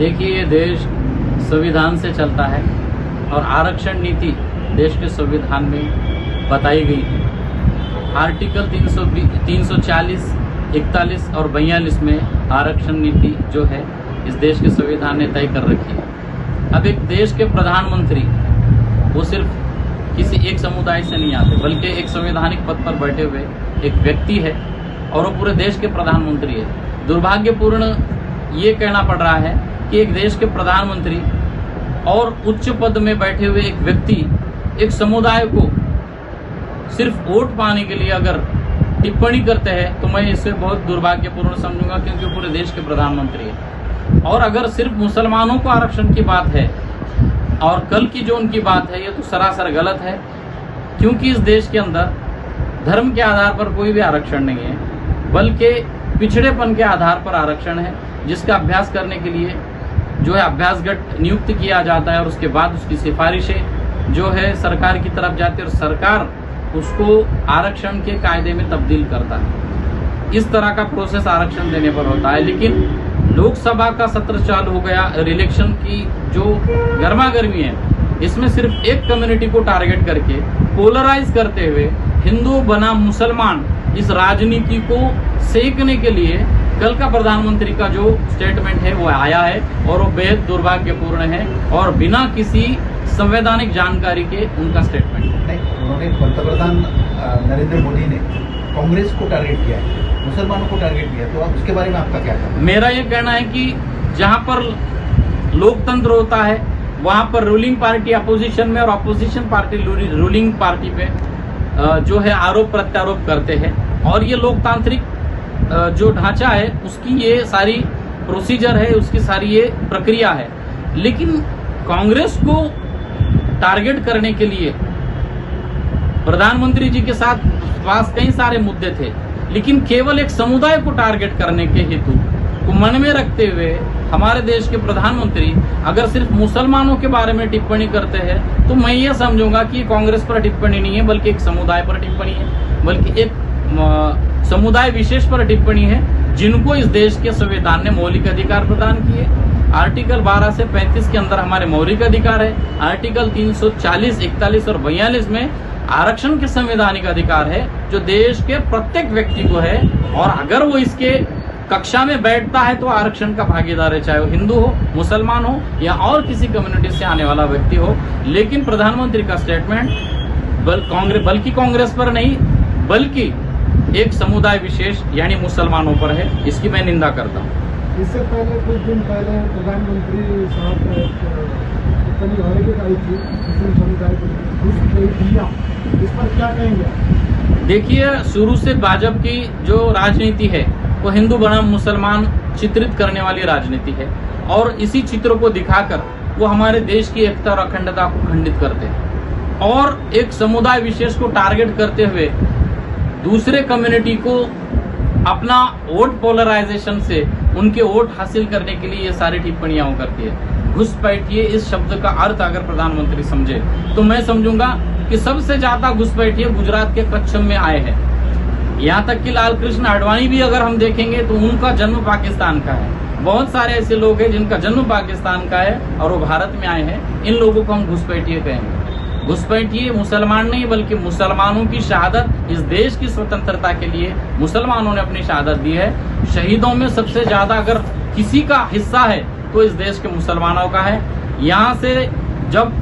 देखिए, ये देश संविधान से चलता है और आरक्षण नीति देश के संविधान में बताई गई है। आर्टिकल 340, 41 और 42 में आरक्षण नीति जो है इस देश के संविधान ने तय कर रखी है। अब एक देश के प्रधानमंत्री वो सिर्फ किसी एक समुदाय से नहीं आते, बल्कि एक संवैधानिक पद पर बैठे हुए एक व्यक्ति है और वो पूरे देश के प्रधानमंत्री है। दुर्भाग्यपूर्ण ये कहना पड़ रहा है कि एक देश के प्रधानमंत्री और उच्च पद में बैठे हुए एक व्यक्ति एक समुदाय को सिर्फ वोट पाने के लिए अगर टिप्पणी करते हैं तो मैं इसे बहुत दुर्भाग्यपूर्ण समझूंगा, क्योंकि पूरे देश के प्रधानमंत्री है। और अगर सिर्फ मुसलमानों को आरक्षण की बात है और कल की जो उनकी बात है, ये तो सरासर गलत है, क्योंकि इस देश के अंदर धर्म के आधार पर कोई भी आरक्षण नहीं है, बल्कि पिछड़ेपन के आधार पर आरक्षण है, जिसका अभ्यास करने के लिए जो है अभ्यासगट नियुक्त किया जाता है और उसके बाद उसकी सिफारिशें जो है सरकार की तरफ जाती है और सरकार उसको आरक्षण के कायदे में तब्दील करता है। इस तरह का प्रोसेस आरक्षण देने पर होता है। लेकिन लोकसभा का सत्र चालू हो गया, इलेक्शन की जो गर्मागर्मी है, इसमें सिर्फ एक कम्युनिटी को टारगेट करके पोलराइज करते हुए हिंदू बनाम मुसलमान इस राजनीति को सेकने के लिए कल का प्रधानमंत्री का जो स्टेटमेंट है वो आया है और वो बेहद दुर्भाग्यपूर्ण है और बिना किसी संवैधानिक जानकारी के उनका स्टेटमेंट है। उन्होंने पंतप्रधान नरेंद्र मोदी ने कांग्रेस को टारगेट किया है, मुसलमानों को टारगेट किया, तो आप उसके बारे में आपका क्या कहना है? मेरा ये कहना है कि जहां पर लोकतंत्र होता है वहां पर रूलिंग पार्टी अपोजिशन में और अपोजिशन पार्टी रूलिंग पार्टी पे जो है आरोप प्रत्यारोप करते हैं और ये लोकतांत्रिक जो ढांचा है उसकी ये सारी प्रोसीजर है, उसकी सारी ये प्रक्रिया है। लेकिन कांग्रेस को टारगेट करने के लिए प्रधानमंत्री जी के साथ पास कई सारे मुद्दे थे, लेकिन केवल एक समुदाय को टारगेट करने के हेतु को मन में रखते हुए हमारे देश के प्रधानमंत्री अगर सिर्फ मुसलमानों के बारे में टिप्पणी करते हैं तो मैं ये समझूंगा कि कांग्रेस पर टिप्पणी नहीं है, बल्कि एक समुदाय पर टिप्पणी है, बल्कि एक समुदाय विशेष पर टिप्पणी है जिनको इस देश के संविधान ने मौलिक अधिकार प्रदान किए। आर्टिकल 12 से 35 के अंदर हमारे मौलिक अधिकार है। आर्टिकल 340, 41 और 42 में आरक्षण के संवैधानिक अधिकार है जो देश के प्रत्येक व्यक्ति को है, और अगर वो इसके कक्षा में बैठता है तो आरक्षण का भागीदार है, चाहे वो हिंदू हो, मुसलमान हो या और किसी कम्युनिटी से आने वाला व्यक्ति हो। लेकिन प्रधानमंत्री का स्टेटमेंट बल्कि कांग्रेस पर नहीं, बल्कि एक समुदाय विशेष यानी मुसलमानों पर है, इसकी मैं निंदा करता हूँ। इससे पहले कुछ दिन पहले प्रधानमंत्री साहब आई थी मुस्लिम समुदाय को, इस पर क्या कहेंगे? देखिए, शुरू से भाजपा की जो राजनीति है वो हिंदू बनाम मुसलमान चित्रित करने वाली राजनीति है और इसी चित्र को दिखाकर वो हमारे देश की एकता और अखंडता को खंडित करते हैं और एक समुदाय विशेष को टारगेट करते हुए दूसरे कम्युनिटी को अपना वोट पोलराइजेशन से उनके वोट हासिल करने के लिए ये सारी टिप्पणियां वो करती है। घुसपैठिए इस शब्द का अर्थ अगर प्रधानमंत्री समझे तो मैं समझूंगा कि सबसे ज्यादा घुसपैठिए गुजरात के कच्छ में आए हैं। यहाँ तक कि लाल कृष्ण आडवाणी भी अगर हम देखेंगे तो उनका जन्म पाकिस्तान का है। बहुत सारे ऐसे लोग हैं जिनका जन्म पाकिस्तान का है और वो भारत में आए हैं। इन लोगों को हम घुसपैठिए कहेंगे। घुसपैठिए मुसलमान नहीं, बल्कि मुसलमानों की शहादत, इस देश की स्वतंत्रता के लिए मुसलमानों ने अपनी शहादत दी है। शहीदों में सबसे ज्यादा अगर किसी का हिस्सा है तो इस देश के मुसलमानों का है। यहाँ से जब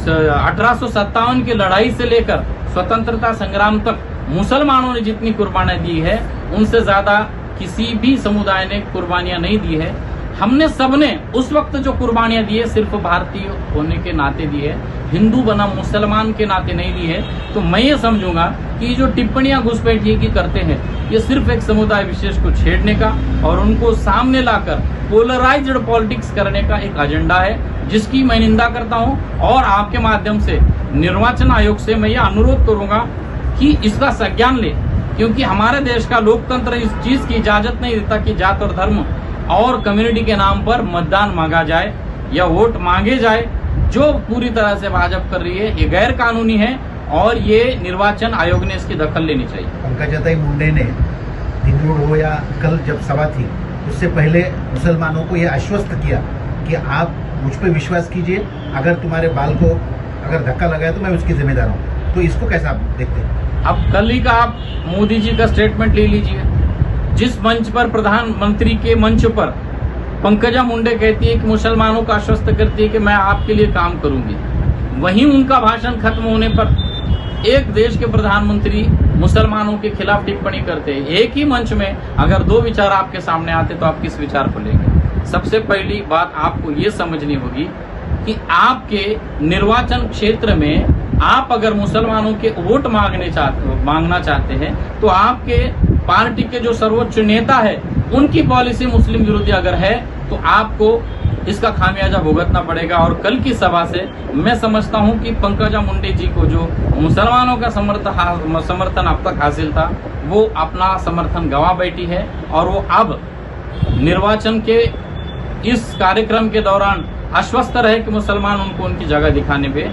1857 की लड़ाई से लेकर स्वतंत्रता संग्राम तक मुसलमानों ने जितनी कुर्बानियां दी है उनसे ज्यादा किसी भी समुदाय ने कुर्बानियां नहीं दी है। हमने सबने उस वक्त जो कुर्बानियां दी है सिर्फ भारतीय होने के नाते दी है, हिंदू बनाम मुसलमान के नाते नहीं दी है। तो मैं ये समझूंगा कि जो टिप्पणियां घुसपैठिए की करते हैं ये सिर्फ एक समुदाय विशेष को छेड़ने का और उनको सामने लाकर पोलराइज्ड पॉलिटिक्स करने का एक एजेंडा है, जिसकी मैं निंदा करता हूं। और आपके माध्यम से निर्वाचन आयोग से मैं ये अनुरोध करूंगा कि इसका संज्ञान ले, क्योंकि हमारे देश का लोकतंत्र इस चीज की इजाजत नहीं देता कि जात और धर्म और कम्युनिटी के नाम पर मतदान मांगा जाए या वोट मांगे जाए, जो पूरी तरह से भाजपा कर रही है। ये गैर कानूनी है और ये निर्वाचन आयोग ने इसकी दखल लेनी चाहिए। पंकजा मुंडे ने दिन हो या कल जब सभा थी उससे पहले मुसलमानों को यह आश्वस्त किया कि आप मुझ पर विश्वास कीजिए, अगर तुम्हारे बाल को अगर धक्का लगाए तो मैं उसकी जिम्मेदार हूँ। तो इसको कैसा आप देखते हैं? अब कल ही का आप मोदी जी का स्टेटमेंट ले लीजिए। जिस मंच पर प्रधानमंत्री के मंच पर पंकजा मुंडे कहती है कि मुसलमानों को आश्वस्त करती है कि मैं आपके लिए काम करूंगी, वहीं उनका भाषण खत्म होने पर एक देश के प्रधानमंत्री मुसलमानों के खिलाफ टिप्पणी करते हैं। एक ही मंच में अगर दो विचार आपके सामने आते तो आप किस विचार को लेंगे? सबसे पहली बात आपको ये समझनी होगी कि आपके निर्वाचन क्षेत्र में आप अगर मुसलमानों के वोट मांगना चाहते हैं तो आपके पार्टी के जो सर्वोच्च नेता है उनकी पॉलिसी मुस्लिम विरोधी अगर है तो आपको इसका खामियाजा भुगतना पड़ेगा। और कल की सभा से मैं समझता हूं कि पंकजा मुंडे जी को जो मुसलमानों का समर्थन अब तक हासिल था वो अपना समर्थन गंवा बैठी है और वो अब निर्वाचन के इस कार्यक्रम के दौरान आश्वस्त रहे कि मुसलमान उनको उनकी जगह दिखाने पे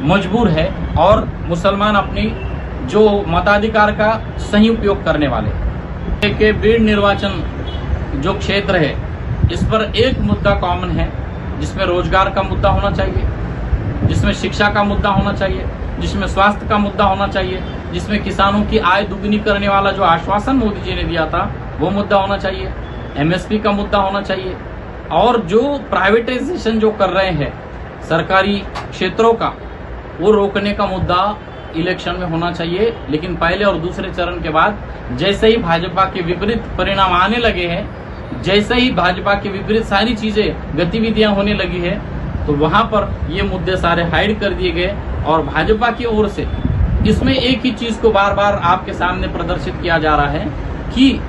मजबूर है और मुसलमान अपनी जो मताधिकार का सही उपयोग करने वाले के बीड़ निर्वाचन जो क्षेत्र है इस पर एक मुद्दा कॉमन है, जिसमें रोजगार का मुद्दा होना चाहिए, जिसमें शिक्षा का मुद्दा होना चाहिए, जिसमें स्वास्थ्य का मुद्दा होना चाहिए, जिसमें किसानों की आय दुगनी करने वाला जो आश्वासन मोदी जी ने दिया था वो मुद्दा होना चाहिए, एमएसपी का मुद्दा होना चाहिए। और जो प्राइवेटाइजेशन जो कर रहे हैं सरकारी क्षेत्रों का वो रोकने का मुद्दा इलेक्शन में होना चाहिए। लेकिन पहले और दूसरे चरण के बाद जैसे ही भाजपा के विपरीत परिणाम आने लगे हैं, जैसे ही भाजपा के विपरीत सारी चीजें गतिविधियां होने लगी है तो वहां पर ये मुद्दे सारे हाइड कर दिए गए और भाजपा की ओर से इसमें एक ही चीज को बार बार आपके सामने प्रदर्शित किया जा रहा है कि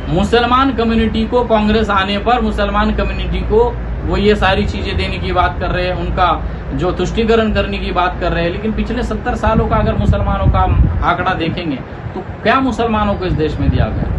मुसलमान कम्युनिटी को कांग्रेस आने पर मुसलमान कम्युनिटी को वो ये सारी चीजें देने की बात कर रहे हैं, उनका जो तुष्टीकरण करने की बात कर रहे हैं। लेकिन पिछले 70 सालों का अगर मुसलमानों का आंकड़ा देखेंगे तो क्या मुसलमानों को इस देश में दिया गया?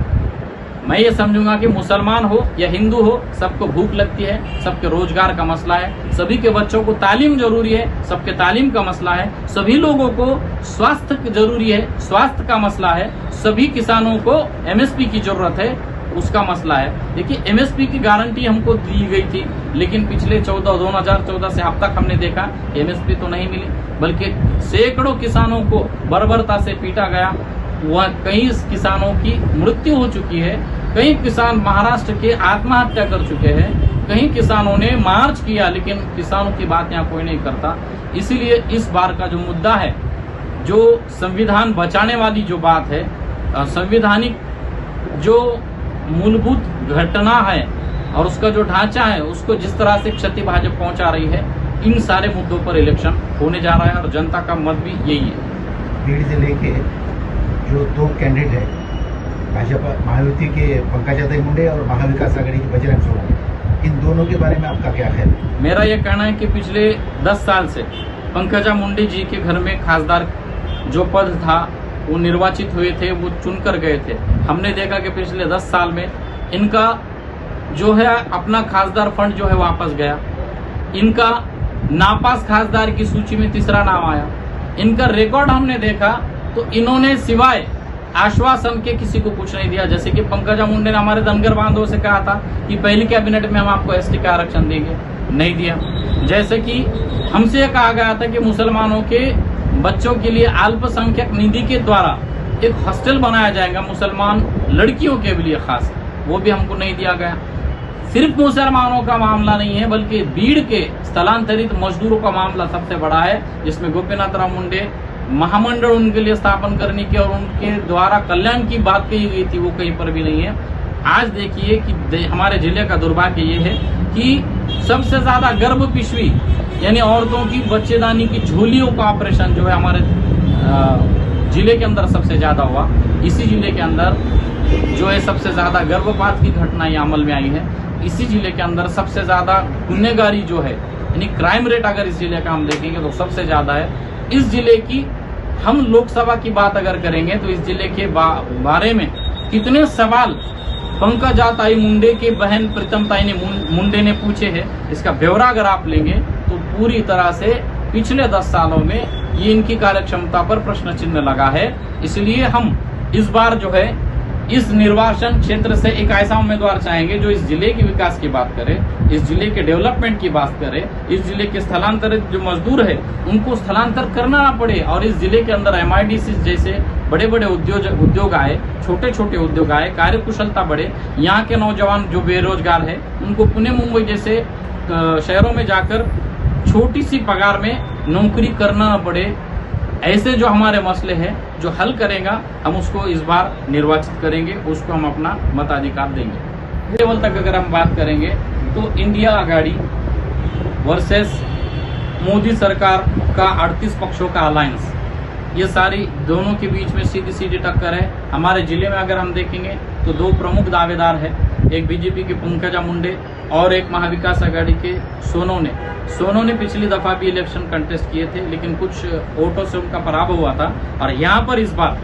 मैं ये समझूंगा कि मुसलमान हो या हिंदू हो सबको भूख लगती है, सबके रोजगार का मसला है, सभी के बच्चों को तालीम जरूरी है, सबके तालीम का मसला है, सभी लोगों को स्वास्थ्य जरूरी है, स्वास्थ्य का मसला है, सभी किसानों को एमएसपी की जरूरत है, उसका मसला है। देखिए एमएसपी की गारंटी हमको दी गई थी लेकिन पिछले 2014 से अब तक हमने देखा एमएसपी तो नहीं मिली, बल्कि सैकड़ों किसानों को बर्बरता से पीटा गया। वह कई किसानों की मृत्यु हो चुकी है, कई किसान महाराष्ट्र के आत्महत्या कर चुके हैं, कई किसानों ने मार्च किया लेकिन किसानों की बात यहाँ कोई नहीं करता। इसीलिए इस बार का जो मुद्दा है, जो संविधान बचाने वाली जो बात है, संवैधानिक जो मूलभूत घटना है और उसका जो ढांचा है उसको जिस तरह से क्षति भाजपा पहुंचा रही है, इन सारे मुद्दों पर इलेक्शन होने जा रहा है और जनता का मत भी यही है। भीड़ से लेके जो दो कैंडिडेट है भाजपा महायुति के पंकजा मुंडे और महाविकास आघाड़ी के बजरंग सोरेन, इन दोनों के बारे में आपका क्या ख्याल है? मेरा यह कहना है कि पिछले 10 साल से पंकजा मुंडे जी के घर में खासदार जो पद था वो निर्वाचित हुए थे, वो चुनकर गए थे। हमने देखा कि पिछले 10 साल में इनका जो है अपना खासदार फंड जो है वापस गया, इनका नापास खासदार की सूची में तीसरा नाम आया। इनका रिकॉर्ड हमने देखा तो इन्होंने सिवाय आश्वासन के किसी को कुछ नहीं दिया। जैसे कि पंकजा मुंडे ने हमारे धनगर बांधवों से कहा था कि पहली कैबिनेट में हम आपको एसटी का आरक्षण देंगे, नहीं दिया। जैसे कि हमसे कहा गया था कि मुसलमानों के बच्चों के लिए अल्पसंख्यक निधि के द्वारा एक हॉस्टल बनाया जाएगा मुसलमान लड़कियों के लिए खास, वो भी हमको नहीं दिया गया। सिर्फ मुसलमानों का मामला नहीं है बल्कि बीड़ के स्थलांतरित मजदूरों का मामला सबसे बड़ा है, जिसमें गोपीनाथ राव मुंडे महामंडल उनके लिए स्थापन करने की और उनके द्वारा कल्याण की बात कही गई थी, वो कहीं पर भी नहीं है। आज देखिए कि हमारे जिले का दुर्भाग्य ये है कि सबसे ज्यादा गर्भ पिशवी यानी औरतों की बच्चेदानी की झोलियों का ऑपरेशन जो है हमारे जिले के अंदर सबसे ज्यादा हुआ। इसी जिले के अंदर जो है सबसे ज्यादा गर्भपात की घटनाएं अमल में आई है। इसी जिले के अंदर सबसे ज्यादा गुनहगारी जो है यानी क्राइम रेट अगर इस जिले का हम देखेंगे तो सबसे ज्यादा है। इस जिले की हम लोकसभा की बात अगर करेंगे तो इस जिले के बारे में कितने सवाल पंकजा ताई मुंडे के बहन प्रीतम ताई ने मुंडे ने पूछे हैं, इसका ब्यौरा अगर आप लेंगे तो पूरी तरह से पिछले 10 सालों में ये इनकी कार्यक्षमता पर प्रश्न चिन्ह लगा है। इसलिए हम इस बार जो है इस निर्वाचन क्षेत्र से एक ऐसा उम्मीदवार चाहेंगे जो इस जिले के विकास की बात करे, इस जिले के डेवलपमेंट की बात करे, इस जिले के स्थलांतरित जो मजदूर है उनको स्थलांतर करना ना पड़े और इस जिले के अंदर MIDC जैसे बड़े बड़े उद्योग आए, छोटे छोटे उद्योग आए, कार्यकुशलता बढ़े, यहाँ के नौजवान जो बेरोजगार है उनको पुणे मुंबई जैसे शहरों में जाकर छोटी सी पगार में नौकरी करना ना पड़े। ऐसे जो हमारे मसले हैं जो हल करेगा हम उसको इस बार निर्वाचित करेंगे, उसको हम अपना मताधिकार देंगे। लेवल तक अगर हम बात करेंगे तो इंडिया आघाड़ी वर्सेस मोदी सरकार का 38 पक्षों का अलायंस, ये सारी दोनों के बीच में सीधी सीधी टक्कर है। हमारे जिले में अगर हम देखेंगे तो दो प्रमुख दावेदार है, एक बीजेपी के पंकजा मुंडे और एक महाविकास आघाड़ी के सोनू ने पिछली दफा भी इलेक्शन कंटेस्ट किए थे लेकिन कुछ वोटों से उनका पराभव हुआ था। और यहाँ पर इस बार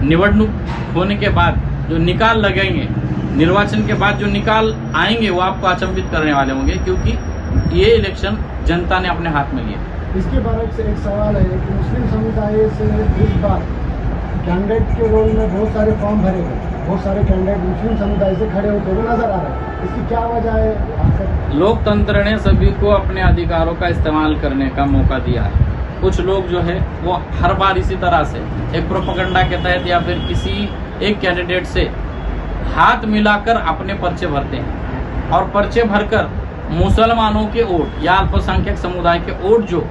निवडणूक होने के बाद जो निकाल लगेंगे, निर्वाचन के बाद जो निकाल आएंगे वो आपको अचंभित करने वाले होंगे, क्योंकि ये इलेक्शन जनता ने अपने हाथ में लिया। इसके बारे से एक सवाल है कि मुस्लिम समुदाय से इस बार कैंडिडेट के रोल में बहुत सारे फॉर्म भरे गए, बहुत सारे कैंडिडेट मुस्लिम समुदाय से खड़े होते हुए नजर आ रहे हैं, इसकी क्या वजह है? लोकतंत्र ने सभी को अपने अधिकारों का इस्तेमाल करने का मौका दिया है। कुछ लोग जो है वो हर बार इसी तरह से एक प्रोपेगेंडा के तहत या फिर किसी एक कैंडिडेट से हाथ मिलाकर अपने पर्चे भरते हैं और पर्चे भरकर मुसलमानों के वोट या अल्पसंख्यक समुदाय के वोट जो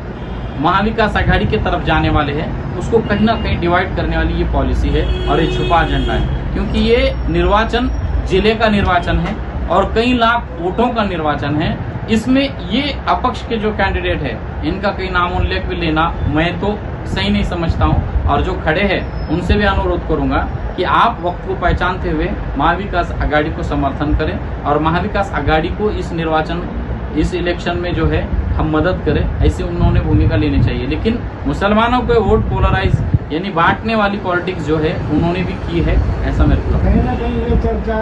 महाविकास आघाड़ी की तरफ जाने वाले हैं उसको कहीं ना कहीं डिवाइड करने वाली ये पॉलिसी है और ये छुपा एजेंडा है, क्योंकि ये निर्वाचन जिले का निर्वाचन है और कई लाख वोटों का निर्वाचन है। इसमें ये अपक्ष के जो कैंडिडेट है इनका कई नाम उल्लेख भी लेना मैं तो सही नहीं समझता हूं और जो खड़े हैं उनसे भी अनुरोध करूंगा कि आप वक्त को पहचानते हुए महाविकास आघाड़ी को समर्थन करें और महाविकास आघाड़ी को इस इलेक्शन में जो है हम मदद करें, ऐसी उन्होंने भूमिका लेनी चाहिए। लेकिन मुसलमानों को वोट पोलराइज यानी बांटने वाली पॉलिटिक्स जो है उन्होंने भी की है, ऐसा मेरे को कहीं ना कहीं ये चर्चा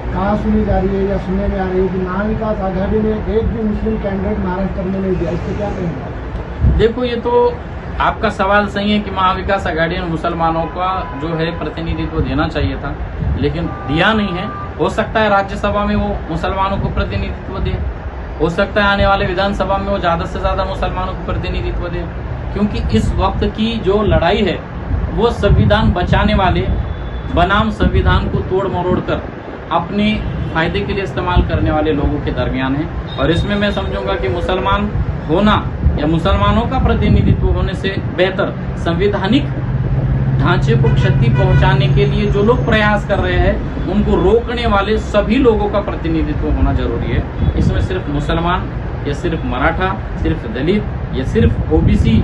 कहाँ सुनी जा रही है या सुनने में आ रही है कि महाविकास आघाड़ी ने एक भी मुस्लिम कैंडिडेट महाराष्ट्र में नहीं दिया, इससे क्या कहेंगे? देखो, ये तो आपका सवाल सही है कि महाविकास आघाड़ी ने मुसलमानों का जो है प्रतिनिधित्व देना चाहिए था लेकिन दिया नहीं है। हो सकता है राज्यसभा में वो मुसलमानों को प्रतिनिधित्व दे, हो सकता है आने वाले विधानसभा में वो ज्यादा से ज्यादा मुसलमानों को प्रतिनिधित्व दे, क्योंकि इस वक्त की जो लड़ाई है वो संविधान बचाने वाले बनाम संविधान को तोड़ मरोड़ कर अपने फायदे के लिए इस्तेमाल करने वाले लोगों के दरमियान है। और इसमें मैं समझूंगा कि मुसलमान होना या मुसलमानों का प्रतिनिधित्व होने से बेहतर संवैधानिक ढांचे को क्षति पहुंचाने के लिए जो लोग प्रयास कर रहे हैं उनको रोकने वाले सभी लोगों का प्रतिनिधित्व होना जरूरी है। इसमें सिर्फ मुसलमान या सिर्फ मराठा, सिर्फ दलित या सिर्फ ओबीसी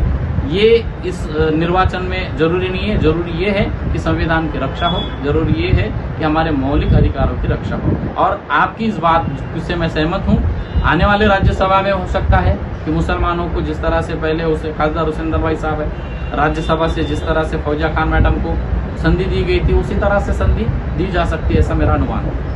ये इस निर्वाचन में जरूरी नहीं है। जरूरी ये है कि संविधान की रक्षा हो, जरूरी ये है कि हमारे मौलिक अधिकारों की रक्षा हो। और आपकी इस बात से मैं सहमत हूँ। आने वाले राज्यसभा में हो सकता है कि मुसलमानों को जिस तरह से पहले उसे खासदार हुसैन दरबारी साहब है राज्यसभा से जिस तरह से फौजिया खान मैडम को संधि दी गई थी उसी तरह से संधि दी जा सकती है, ऐसा मेरा अनुमान है।